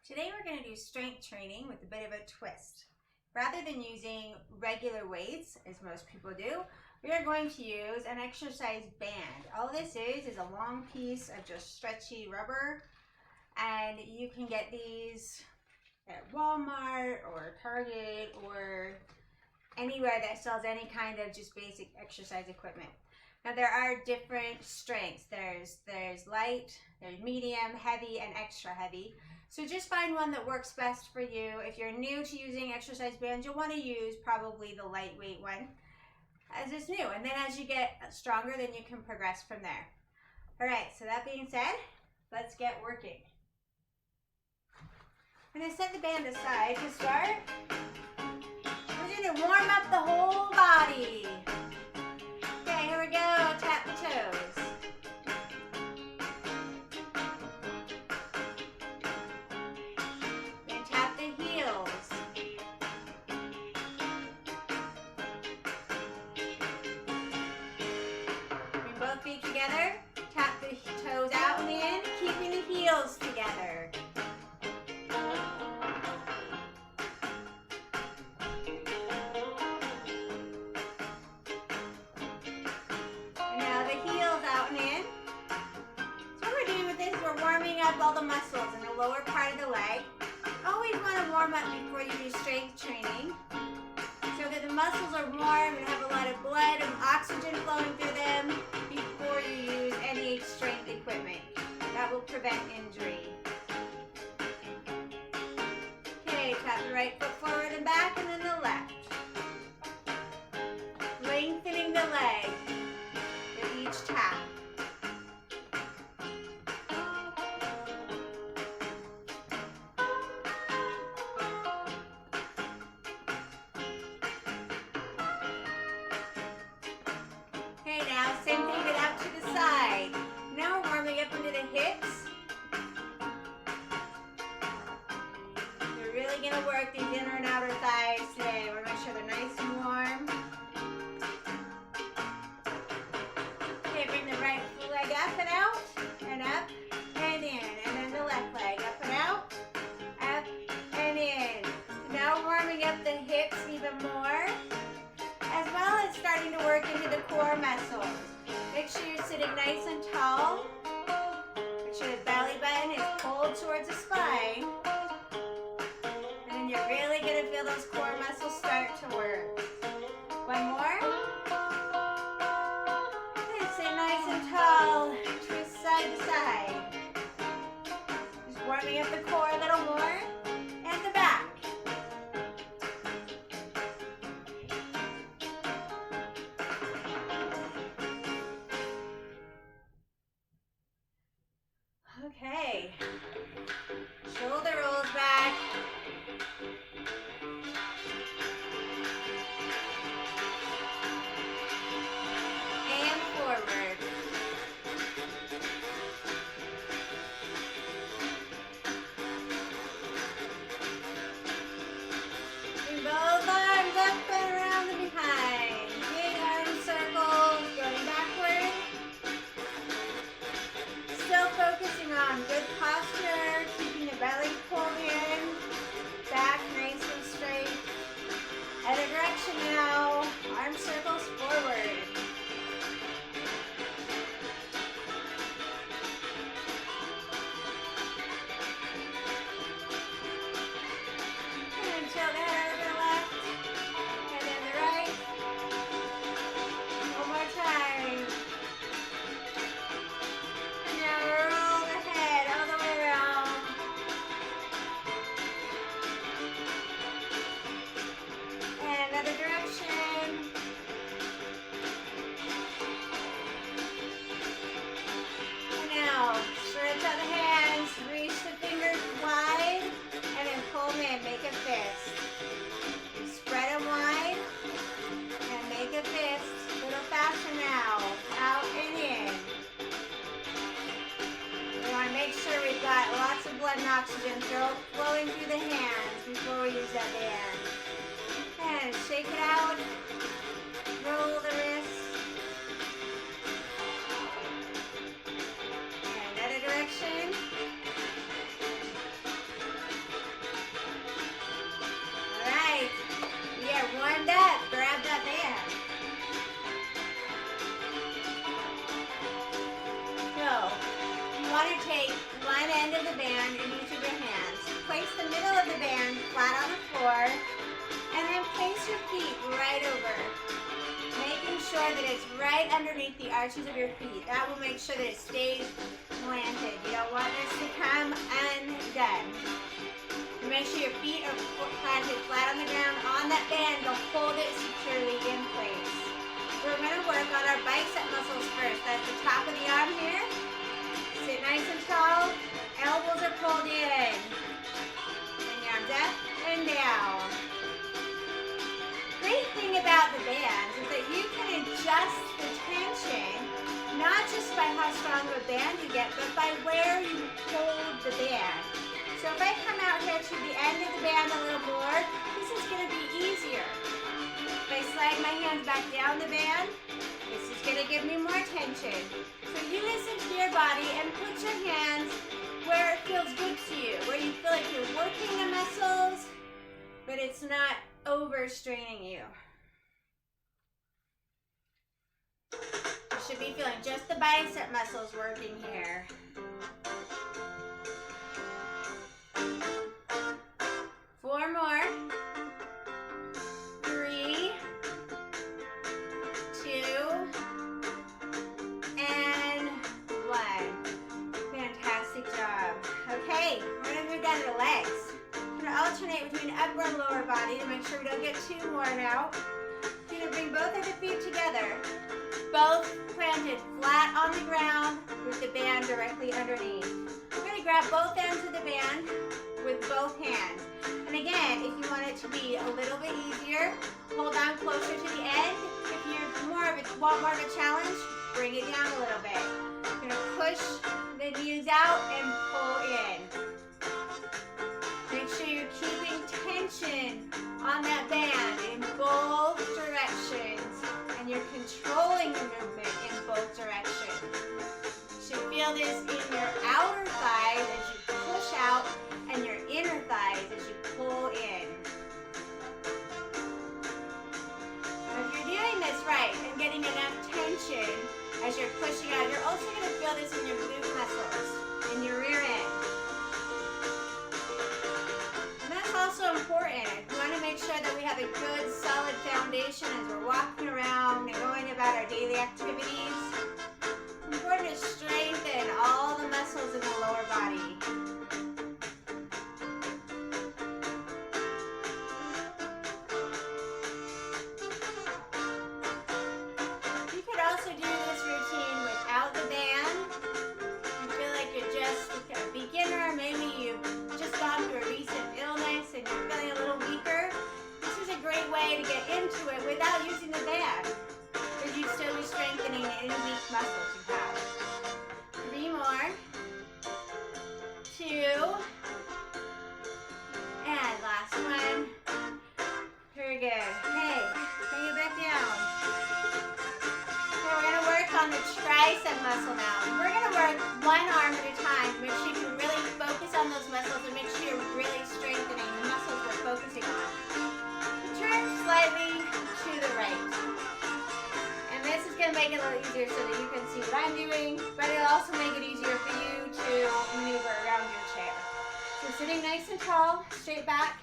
Today we're going to do strength training with a bit of a twist. Rather than using regular weights, as most people do, we are going to use an exercise band. All this is a long piece of just stretchy rubber, and you can get these at Walmart or Target or anywhere that sells any kind of just basic exercise equipment. Now there are different strengths. There's light, there's medium, heavy, and extra heavy. So just find one that works best for you. If you're new to using exercise bands, you'll want to use probably the lightweight one as it's new. And then as you get stronger, then you can progress from there. All right, so that being said, let's get working. I'm going to set the band aside to start. We're going to warm up the whole body. Okay, here we go. Tap the toes. Then tap the heels. Bring both feet together. Tap the toes out and in, keeping the heels together. Up all the muscles in the lower part of the leg. Always want to warm up before you do strength training so that the muscles are warm and have a lot of blood and oxygen flowing through them before you use any strength equipment. That will prevent injury. Okay, tap the right foot forward and back and then the left. Lengthening the leg with each tap. Okay, now same thing but out to the side. Now we're warming up into the hips. You're really going to work these inner and outer thighs today. We're going to make sure they're nice and warm. Okay, bring the right leg up and out, and up and in. And then the left leg up and out, up and in. Now warming up the hips even more, as well as starting to work into the core muscles. Make sure you're sitting nice and tall. Make sure the belly button is pulled towards the spine. And then you're really going to feel those core muscles start to work. One more. And sit nice and tall. Twist side to side. Just warming up the core a little more. And the back. Okay, shoulder rolls back. And forward. Bring both arms up and around and behind. Big arm circles going backward. Still focusing on good posture, keeping the belly pulled in, back nice and straight. Other direction now, arm circles forward. And then tilt the head over to the left, and then the right. One more time. Now roll the head all the way around. And another direction. And now stretch out the hands, reach the fingers wide, and then pull them in, make a fist. Spread them wide, and make a fist. A little faster now. Out and in. We want to make sure we've got lots of blood and oxygen flowing through the hands before we use that band. And shake it out. Roll the wrists. And another direction. to take one end of the band in each of your hands. Place the middle of the band flat on the floor, and then place your feet right over, making sure that it's right underneath the arches of your feet. That will make sure that it stays planted. You don't want this to come undone. Make sure your feet are planted flat on the ground on that band to hold it securely in place. We're going to work on our bicep muscles first. That's the top of the arm here. Sit nice and tall. Elbows are pulled in. Bring your arms up and down. Great thing about the bands is that you can adjust the tension, not just by how strong of a band you get, but by where you hold the band. So if I come out here to the end of the band a little more, this is going to be easier. If I slide my hands back down the band, this is going to give me more tension. So you listen to your body and put your hands where it feels good to you, where you feel like you're working the muscles, but it's not overstraining you. You should be feeling just the bicep muscles working here. 4 more. 3, 2, and 1. Fantastic job. Okay, we're going to move down to the legs. We're going to alternate between upper and lower body to make sure we don't get too worn out. You're going to bring both of the feet together. Both planted flat on the ground with the band directly underneath. We're going to grab both ends of the band with both hands. And again, if you want it to be a little bit easier, hold on closer to the end. If you want more of a challenge, bring it down a little bit. You're going to push the knees out and pull in. Make sure you're keeping tension on that band in both directions, and you're controlling the movement in both directions. You should feel this in your outer thighs as you push out and your inner thighs as you pull in. Now, if you're doing this right and getting enough tension as you're pushing out, you're also going to feel this in your glute muscles, in your rear end. And that's also important. We want to make sure that we have a good, solid foundation as we're walking around and going about our daily activities. It's important to strengthen all the muscles in the lower body. You could also do this routine without the band. You feel like you're just a beginner, maybe you've just gone through a recent illness and you're feeling a little weaker. This is a great way to get into it without using the band, because you'd still be strengthening any weak muscles you have. 3 more. 2. And last one. Very good. Hey, bring it back down. Okay, we're going to work on the tricep muscle now. We're going to work one arm at a time. Make sure you can really focus on those muscles and make sure you're really strengthening the muscles we're focusing on. Turn slightly to the right. And this is going to make it a little easier so that you can see what I'm doing, but it'll also make it easier for you to maneuver around your chair. So sitting nice and tall, straight back,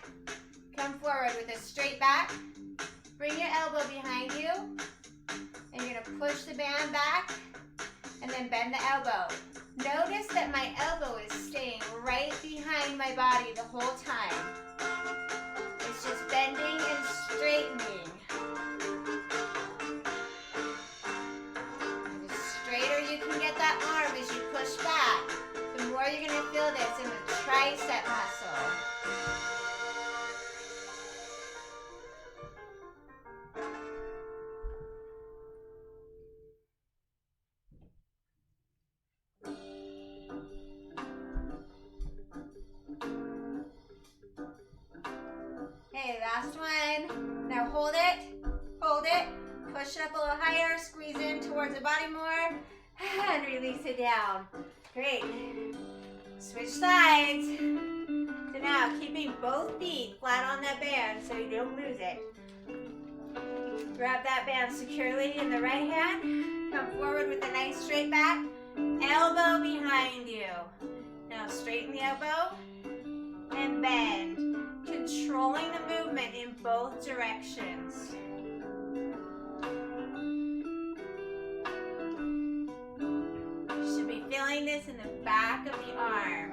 come forward with a straight back. Bring your elbow behind you, and you're going to push the band back, and then bend the elbow. Notice that my elbow is staying right behind my body the whole time. It's just bending and straightening. And the straighter you can get that arm as you push back, the more you're going to feel this in the tricep muscle. Okay, last one. Now hold it, push it up a little higher, squeeze in towards the body more, and release it down. Great. Switch sides. So now, keeping both feet flat on that band so you don't lose it. Grab that band securely in the right hand. Come forward with a nice straight back. Elbow behind you. Now straighten the elbow and bend, controlling the movement in both directions. You should be feeling this in the back of the arm.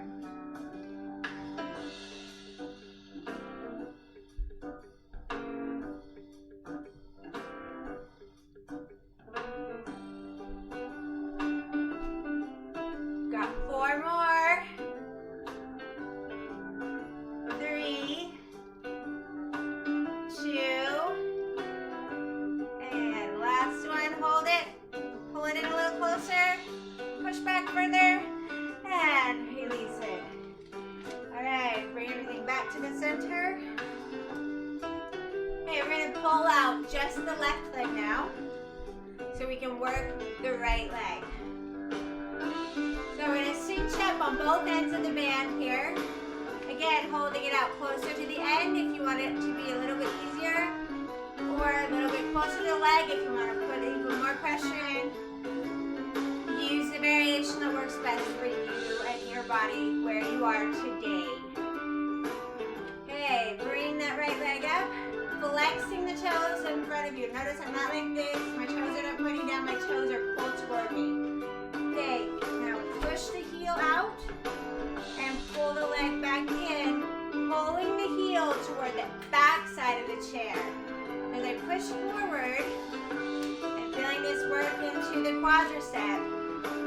Just the left leg now, so we can work the right leg. So we're going to cinch up on both ends of the band here. Again, holding it out closer to the end if you want it to be a little bit easier, or a little bit closer to the leg if you want to put even more pressure in. Use the variation that works best for you and your body where you are today. Okay, bring that right leg up. Flexing the toes in front of you. Notice I'm not like this. My toes are not pointing down. My toes are pulled toward me. Okay, now push the heel out and pull the leg back in, pulling the heel toward the back side of the chair. As I push forward and feeling this work into the quadricep,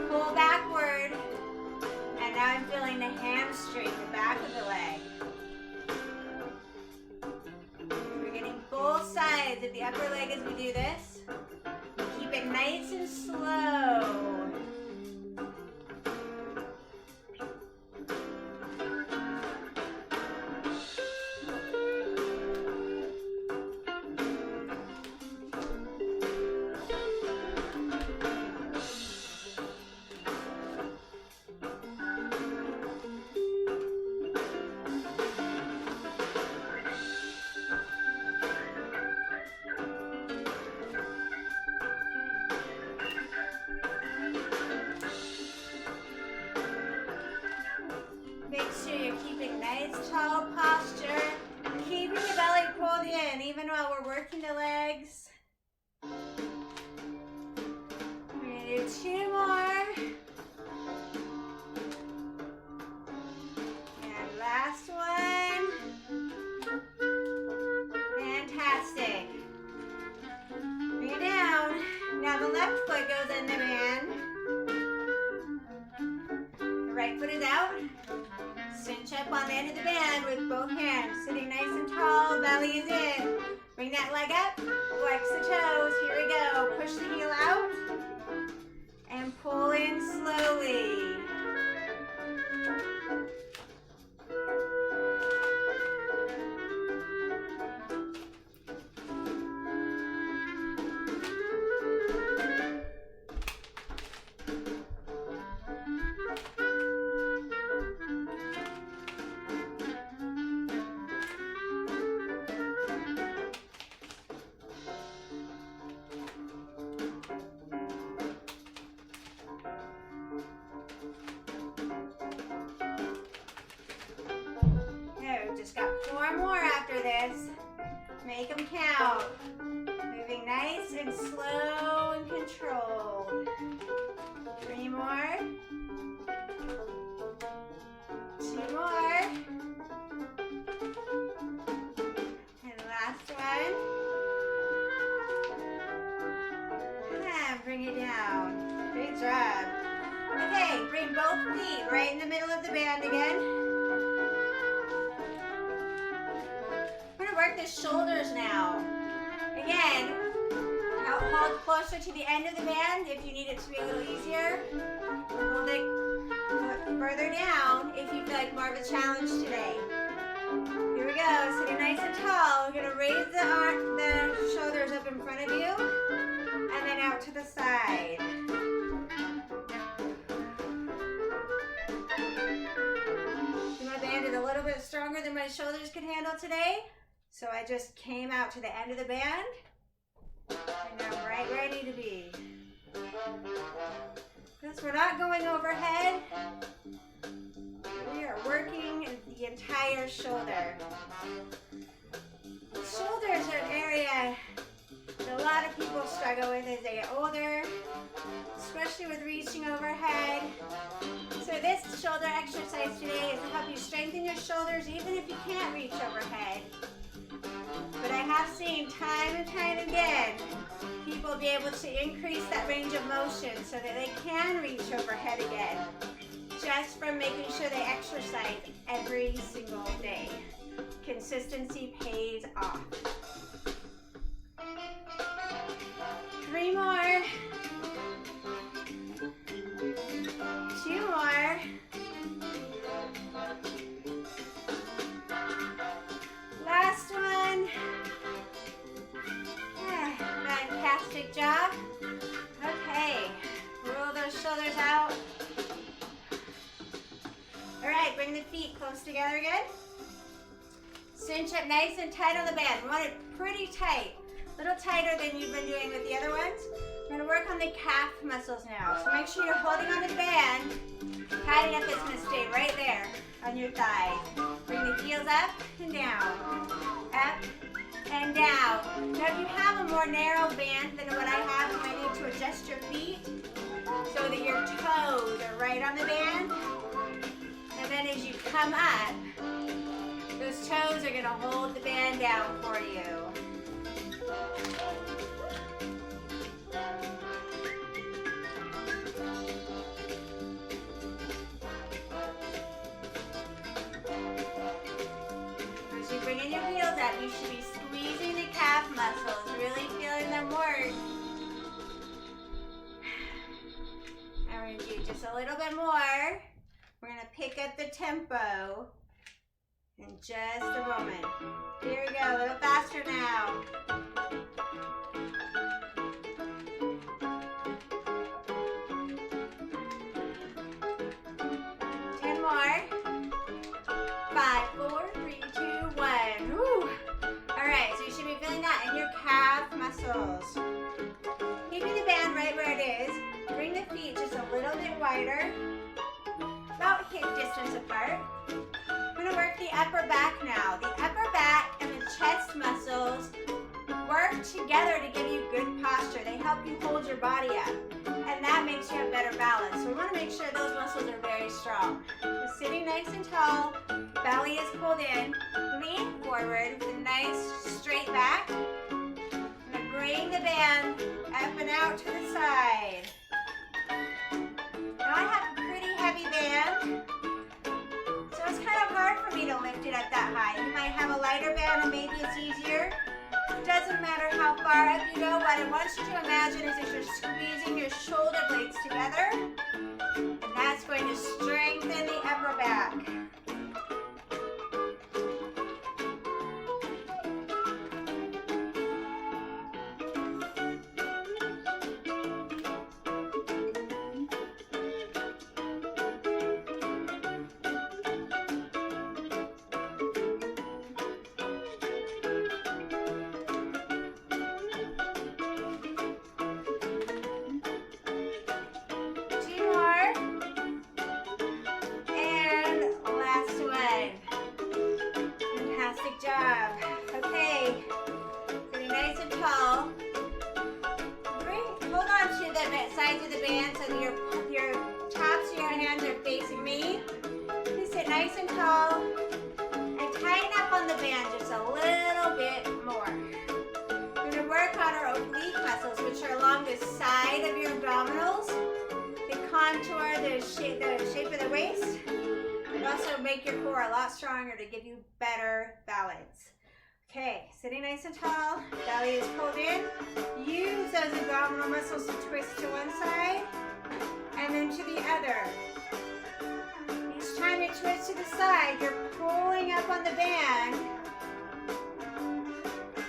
pull backward, and now I'm feeling the hamstring, the back of the leg. Both sides of the upper leg as we do this. Keep it nice and slow. Tall posture, keeping the belly pulled in even while we're working the legs. We're going to do 2 more. And last one. Fantastic. Bring it down. Now the left foot goes in the band. The right foot is out. Cinch up on the end of the band with both hands. Sitting nice and tall, belly is in. Bring that leg up, flex the toes. Here we go. Push the heel out and pull in slowly. Just got 4 more after this. Make them count. Moving nice and slow and controlled. 3 more. 2 more. And last one. And bring it down. Great job. Okay, bring both feet right in the middle of the band again. Work the shoulders now. Again, hold closer to the end of the band if you need it to be a little easier. Hold it further down if you feel like more of a challenge today. Here we go, sitting nice and tall. We're gonna raise the shoulders up in front of you and then out to the side. My band is a little bit stronger than my shoulders can handle today. So I just came out to the end of the band, and I'm right where I need to be. Because we're not going overhead, We are working the entire shoulder. Shoulders are an area that a lot of people struggle with as they get older, especially with reaching overhead. So this shoulder exercise today is to help you strengthen your shoulders even if you can't reach overhead. But I have seen time and time again people be able to increase that range of motion so that they can reach overhead again, just from making sure they exercise every single day. Consistency pays off. 3 more. 2 more. Last one. Fantastic job. Okay, roll those shoulders out. All right, bring the feet close together again. Cinch up nice and tight on the band. We want it pretty tight, a little tighter than you've been doing with the other ones. We're gonna work on the calf muscles now. So make sure you're holding onto the band. Tighten up, it's gonna stay right there on your thigh. Bring the heels up and down, up and down. Now if you have a more narrow band than what I have, you might need to adjust your feet so that your toes are right on the band. And then as you come up, those toes are going to hold the band down for you. As you bring in your heels up, you should be squeezing the calf muscles, really feeling them work. And we're going to do just a little bit more. We're going to pick up the tempo in just a moment. Here we go, a little faster now. More. 5, 4, 3, 2, 1. Woo. All right, so you should be feeling that in your calf muscles. Keeping the band right where it is. Bring the feet just a little bit wider, about hip distance apart. We're gonna work the upper back now. The upper back and the chest muscles work together to give you good posture. They help you hold your body up, and that makes you have better balance. So we want to make sure those muscles are very strong. So sitting nice and tall, belly is pulled in, lean forward with a nice straight back. I'm gonna bring the band up and out to the side. Now I have a pretty heavy band, so it's kind of hard for me to lift it up that high. You might have a lighter band and maybe it's easier. It doesn't matter how far up you go. What I want you to imagine is that you're squeezing your shoulder blades together, and that's going to strengthen the upper back. Make your core a lot stronger to give you better balance. Okay, sitting nice and tall, belly is pulled in. Use those abdominal muscles to twist to one side and then to the other. Each time you twist to the side, you're pulling up on the band,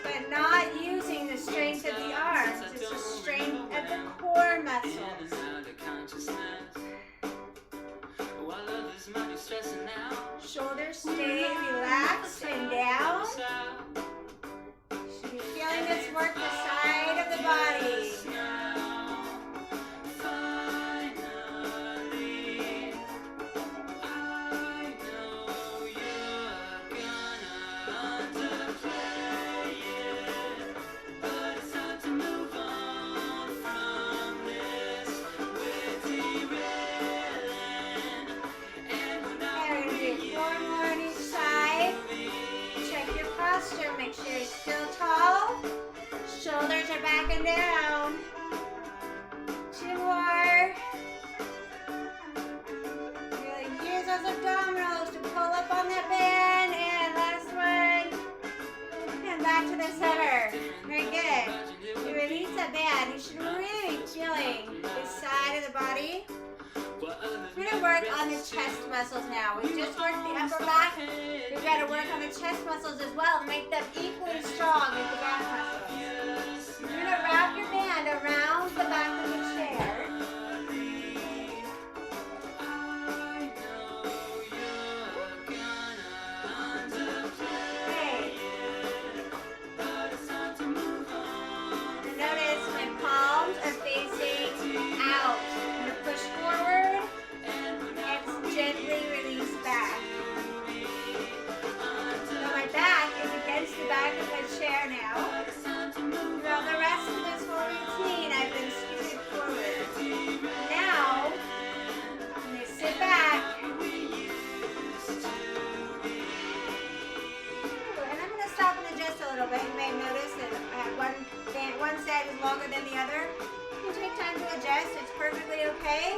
but not using the strength of the arms. It's the strength of the core muscles. Shoulders stay relaxed and down. Should be feeling this work the side of the body. up on that band, and last one. And back to the center. Very good. You release that band. You should really be feeling this side of the body. We're going to work on the chest muscles now. We just worked the upper back. We've got to work on the chest muscles as well to make them equally strong as the back muscles. You're going to wrap your band around the back of the chair. One side is longer than the other. You can take time to adjust. It's perfectly okay.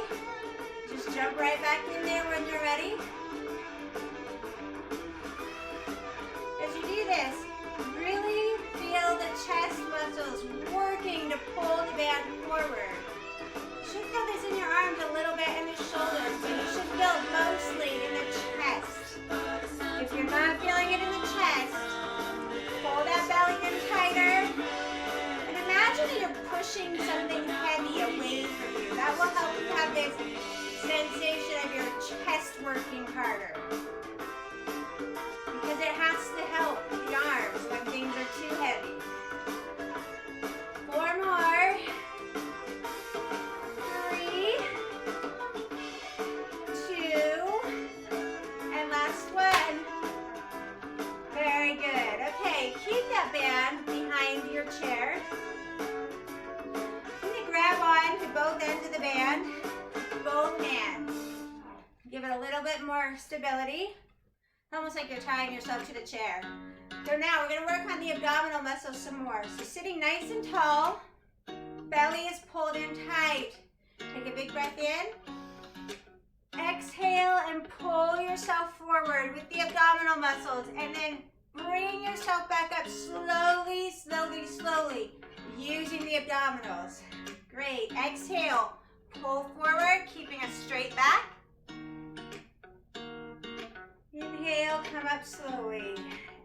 Just jump right back in there when you're ready. As you do this, really feel the chest muscles working to pull the band forward. You should feel this in your arms a little bit and the shoulders, but you should feel it mostly in the chest. If you're not feeling it in the chest, pull that belly in tighter. Imagine that you're pushing something heavy away from you. That will help you have this sensation of your chest working harder. Because it has to help the arms when things are too heavy. 4 more. 3, 2, and last one. Very good. Okay, keep that band behind your chair. Grab on to both ends of the band, both hands. Give it a little bit more stability. Almost like you're tying yourself to the chair. So now we're going to work on the abdominal muscles some more. So sitting nice and tall, belly is pulled in tight. Take a big breath in. Exhale and pull yourself forward with the abdominal muscles. And then bring yourself back up slowly, slowly, slowly, using the abdominals. Great. Exhale. Pull forward, keeping a straight back. Inhale, come up slowly.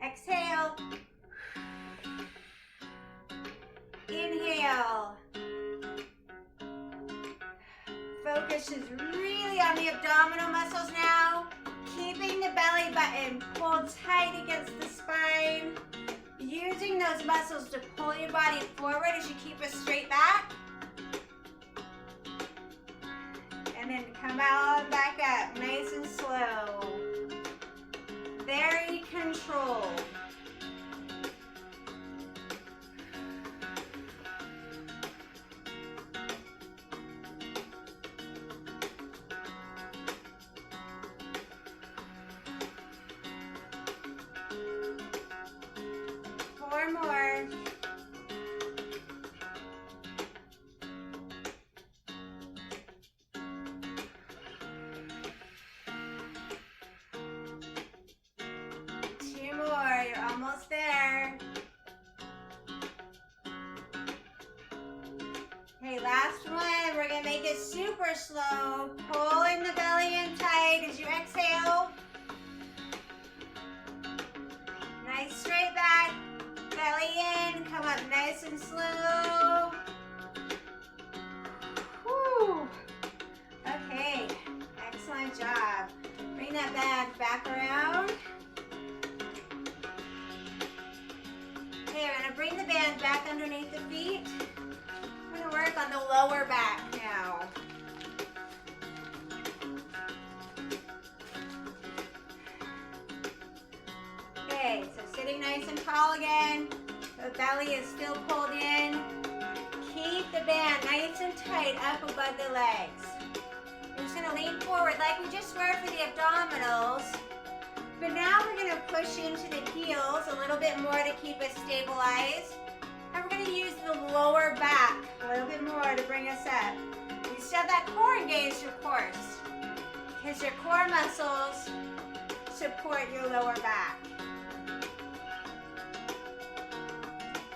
Exhale. Inhale. Focus is really on the abdominal muscles now. Keeping the belly button pulled tight against the spine. Using those muscles to pull your body forward as you keep a straight back. And then come on back up, nice and slow. Very controlled. Four more. Almost there. Okay, last one. We're going to make it super slow. Pulling the belly in tight as you exhale. Nice straight back. Belly in. Come up nice and slow. Whew. Okay, excellent job. Bring that band back around. Okay, we're going to bring the band back underneath the feet. We're going to work on the lower back now. Okay, so sitting nice and tall again. The belly is still pulled in. Keep the band nice and tight up above the legs. We're just going to lean forward like we just were for the abdominals. But now we're going to push into the heels a little bit more to keep us stabilized. And we're going to use the lower back a little bit more to bring us up. You still have that core engaged, of course, because your core muscles support your lower back.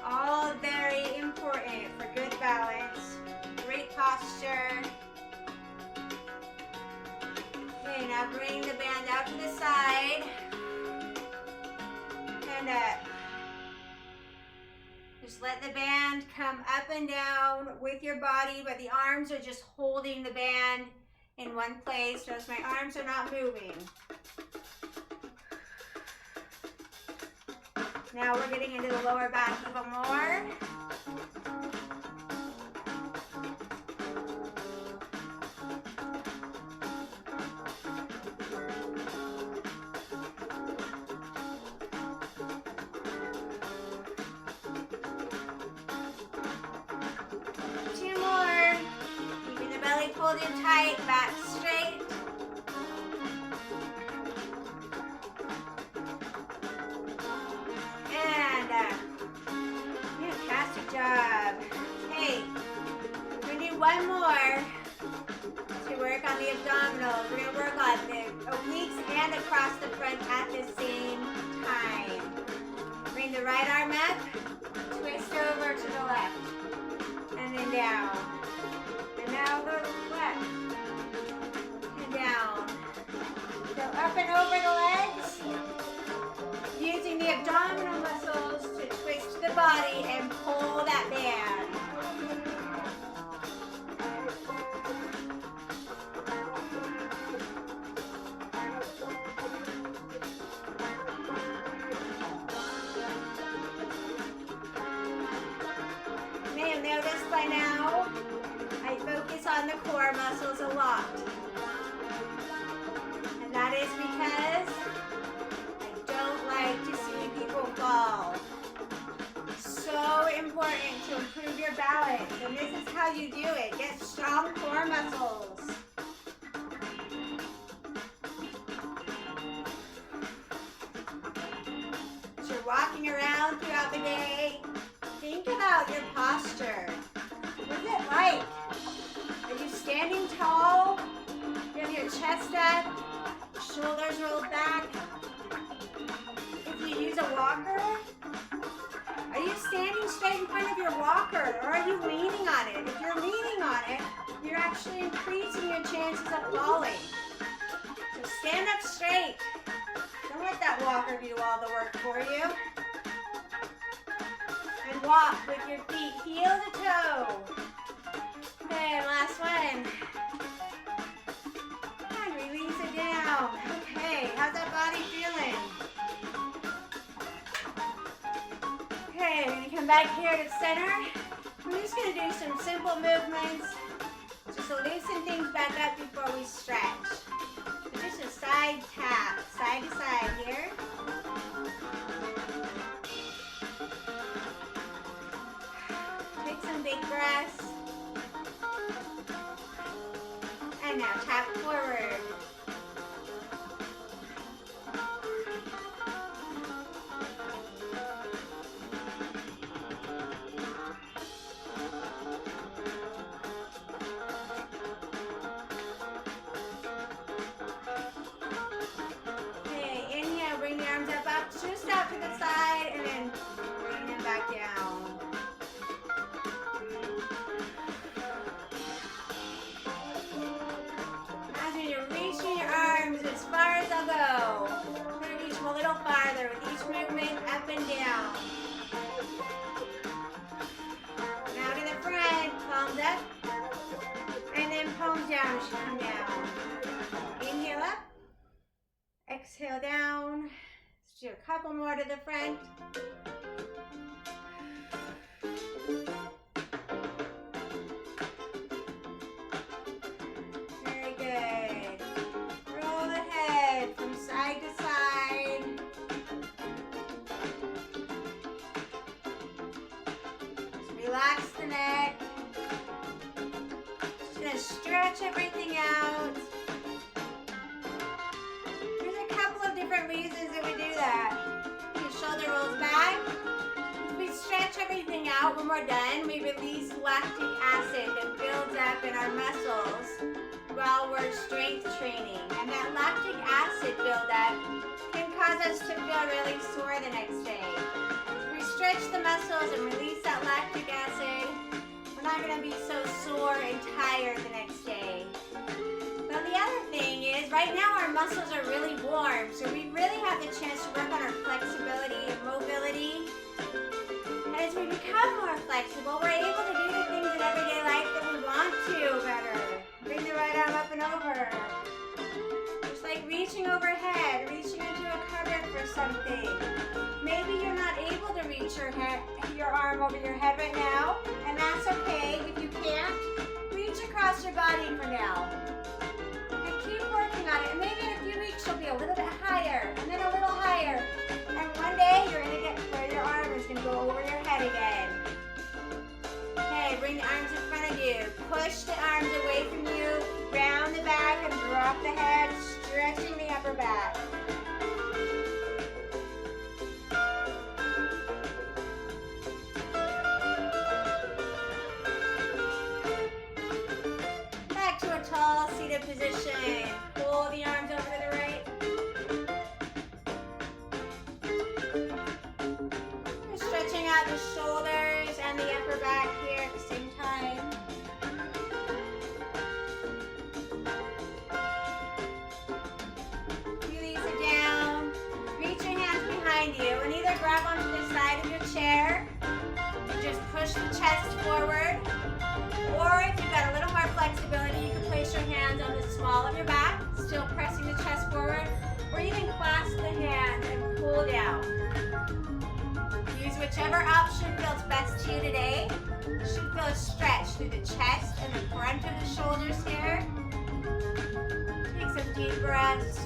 All very important for good balance, great posture. Okay, now bring the band out to the side and up. Just let the band come up and down with your body, but the arms are just holding the band in one place. Notice my arms are not moving. Now we're getting into the lower back even more. Two more. Keeping the belly pulled in tight, back straight. Fantastic job. Hey, we're going to do one more to work on the abdominals. We're going to work on the obliques and across the front at the same time. Bring the right arm up, twist over to the left, and then down. And now the left, and down. So up and over the legs, using the abdominal muscles to twist the body and pull that band. You may have noticed by now, I focus on the core muscles a lot. And that is because I don't like to see people fall. So important to improve your balance, and this is how you do it. Get strong core muscles. As you're walking around throughout the day, think about your posture. What's it like? Are you standing tall? You have your chest up, shoulders rolled back. If you use a walker, are you standing straight in front of your walker, or are you leaning on it? If you're leaning on it, you're actually increasing your chances of falling. So stand up straight. Don't let that walker do all the work for you. And walk with your feet heel to toe. Okay, and last one. And release it down. Okay, how's that body feeling? Okay, we're going to come back here to center. We're just going to do some simple movements just to loosen things back up before we stretch. So just a side tap, side to side here. Take some big breaths. And now tap forward. Bring the arms up, just out to the side, and then bring them back down. Imagine you're reaching your arms as far as they'll go. I'm going to reach them a little farther with each movement, up and down. Now to the front, palms up, and then palms down as you come down. Inhale up. Exhale down. Let's do a couple more to the front. Very good. Roll the head from side to side. Just relax the neck. Just gonna stretch everything out. Different reasons that we do that. Your shoulder rolls back. We stretch everything out. When we're done, we release lactic acid that builds up in our muscles while we're strength training. And that lactic acid buildup cause us to feel really sore the next day. If we stretch the muscles and release that lactic acid, we're not going to be so sore and tired the next day. But the other thing is, right now our muscles are really warm, so we really have the chance to work on our flexibility and mobility. And as we become more flexible, we're able to do the things in everyday life that we want to better. Bring the right arm up and over. Just like reaching overhead, reaching into a cupboard for something. Maybe you're not able to reach your arm over your head right now, and that's okay. If you can't, reach across your body for now. And keep working on it. And maybe in a few weeks you'll be a little bit higher, and then a little higher. And one day you're going to get where your arm is going to go over your head again. Okay, bring the arms in front of you. Push the arms away from you. Round the back and drop the head, stretching the upper back. Back to a tall seated position. Pull the arms over to the right. We're stretching out the shoulders and the upper back here at the same time. Release it down. Reach your hands behind you and either grab onto the side of your chair and just push the chest forward. Or if you've got a little more flexibility, you can place your hands on the small of your back, still pressing the chest forward, or you can clasp the hands and pull down. Use whichever option feels best to you today. You should feel a stretch through the chest and the front of the shoulders here. Take some deep breaths.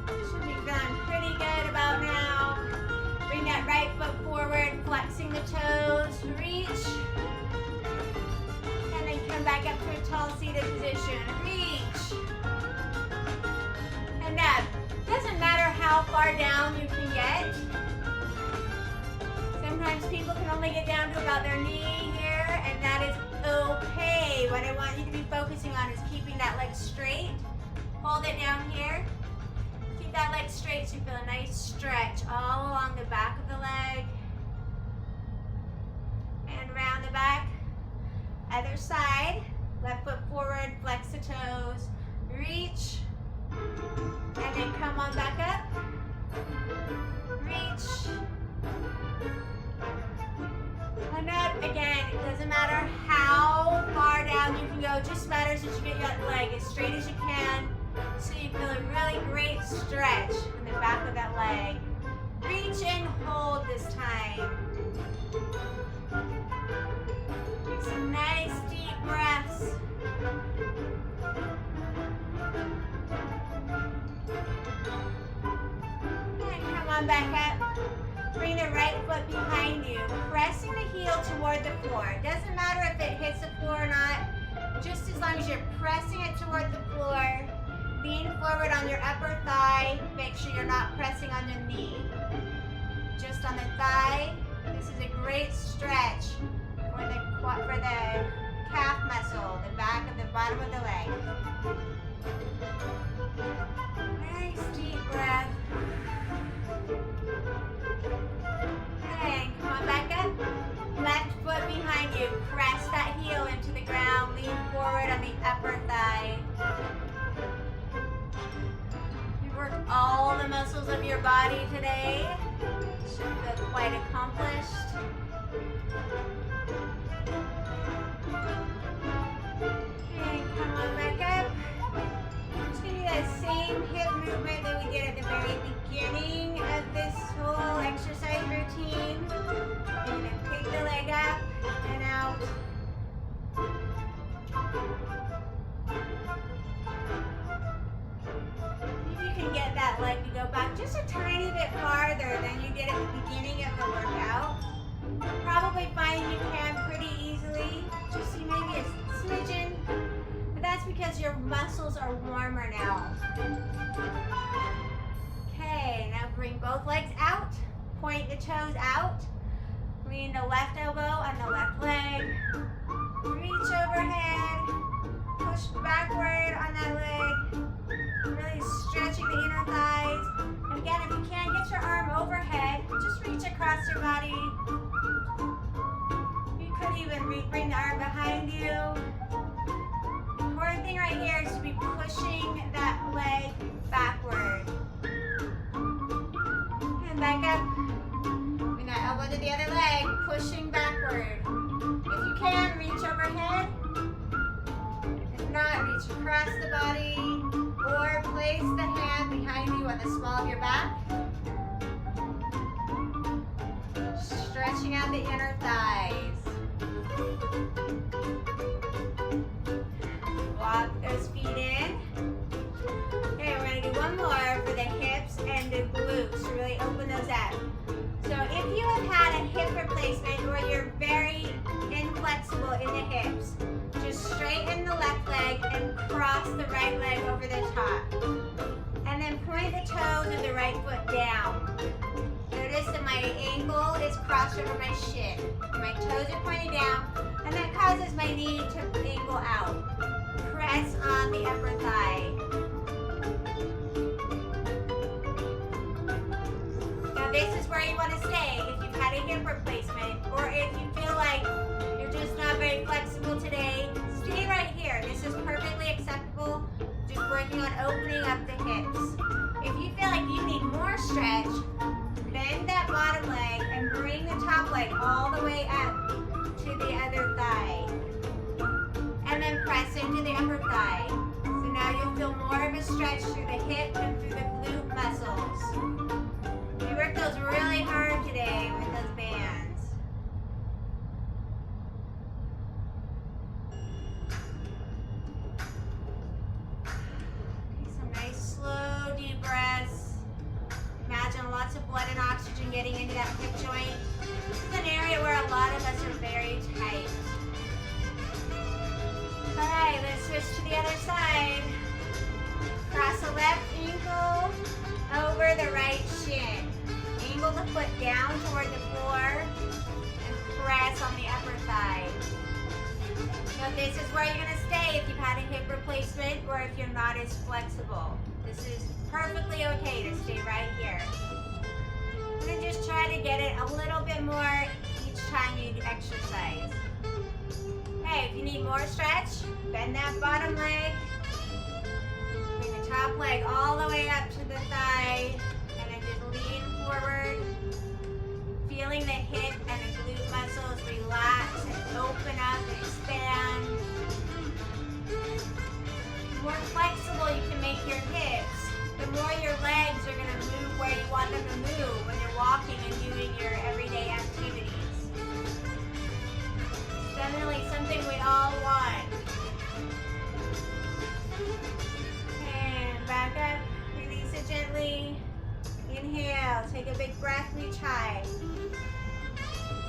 Should be feeling pretty good about now. Bring that right foot forward, flexing the toes, reach. And then come back up to a tall seated position. Reach. And up. Doesn't matter how far down you can get. Sometimes people can only get down to about their knee here, and that is okay. What I want you to be focusing on is keeping that leg straight. Hold it down here. Keep that leg straight so you feel a nice stretch all along the back of the leg. And around the back. Other side. Left foot forward, flex the toes. Reach. And then come on back up. Reach. And up again. It doesn't matter how far down you can go. It just matters that you get your leg as straight as you can. So you feel a really great stretch in the back of that leg. Reach and hold this time. Take some nice deep breaths. And come on back up. Bring the right foot behind you, pressing the heel toward the floor. It doesn't matter if it hits the floor or not, just as long as you're pressing it toward the floor. Lean forward on your upper thigh. Make sure you're not pressing on the knee. Just on the thigh. This is a great stretch for the calf muscle, the back and the bottom of the leg. Nice deep breath. And come on back up. Left foot behind you. Press that heel into the ground. Lean forward on the upper thigh. Work all the muscles of your body today. Should feel quite accomplished. And come on back up. Just gonna do that same hip movement that we did at the very beginning of this whole exercise routine. And then pick the leg up and out. Can get that leg to go back just a tiny bit farther than you did at the beginning of the workout. Probably find you can pretty easily. Just see maybe a smidgen, but that's because your muscles are warmer now. Okay, now bring both legs out. Point the toes out. Lean the left elbow on the left leg. Reach overhead. Push backward on that leg. bring the arm behind you. Important thing right here is to be pushing that leg backward. And back up. Bring that elbow to the other leg, pushing backward. If you can, reach overhead. If not, reach across the body or place the hand behind you on the small of your back. Stretching out the inner thighs. Walk those feet in. Okay, we're going to do one more for the hips and the glutes to really open those up. So if you have had a hip replacement or you're very inflexible in the hips, just straighten the left leg and cross the right leg over the top. And then point the toes of the right foot down. Notice that my ankle is crossed over my shin. My toes are pointed down, and that causes my knee to angle out. Press on the upper thigh. Now this is where you want to stay if you've had a hip replacement, or if you feel like you're just not very flexible today. Stay right here. This is perfectly acceptable. Just working on opening up the hips. If you feel like you need more stretch, bend that bottom leg and bring the top leg all the way up to the other thigh. And then press into the upper thigh. So now you'll feel more of a stretch through the hip and through the glute muscles. We worked those really hard today with those bands. Some nice slow deep breaths. Imagine lots of blood and oxygen getting into that hip joint. This is an area where a lot of us are very tight. Alright, let's switch to the other side. Cross the left ankle over the right shin. Angle the foot down toward the floor and press on the upper thigh. So this is where you're going to stay if you've had a hip replacement or if you're not as flexible. This is perfectly okay to stay right here. And just try to get it a little bit more each time you exercise. Okay, if you need more stretch, bend that bottom leg. Bring the top leg all the way up to the thigh. And then just lean forward. Feeling the hip and the glute muscles relax and open up and expand. The more flexible you can make your hips, the more your legs are going to move where you want them to move when you're walking and doing your everyday activities. It's definitely something we all want. And back up, release it gently. Inhale, take a big breath, reach high.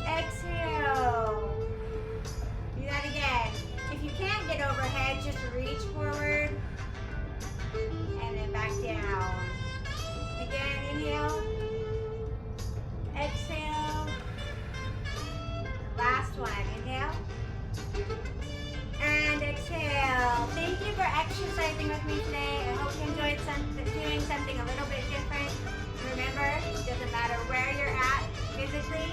Exhale. Do that again. If you can't get overhead, just reach forward. And then back down. Again, inhale. Exhale. Last one, inhale. And exhale. Thank you for exercising with me today. I hope you enjoyed doing something a little bit different. Remember, it doesn't matter where you're at physically,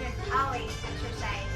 just always exercise.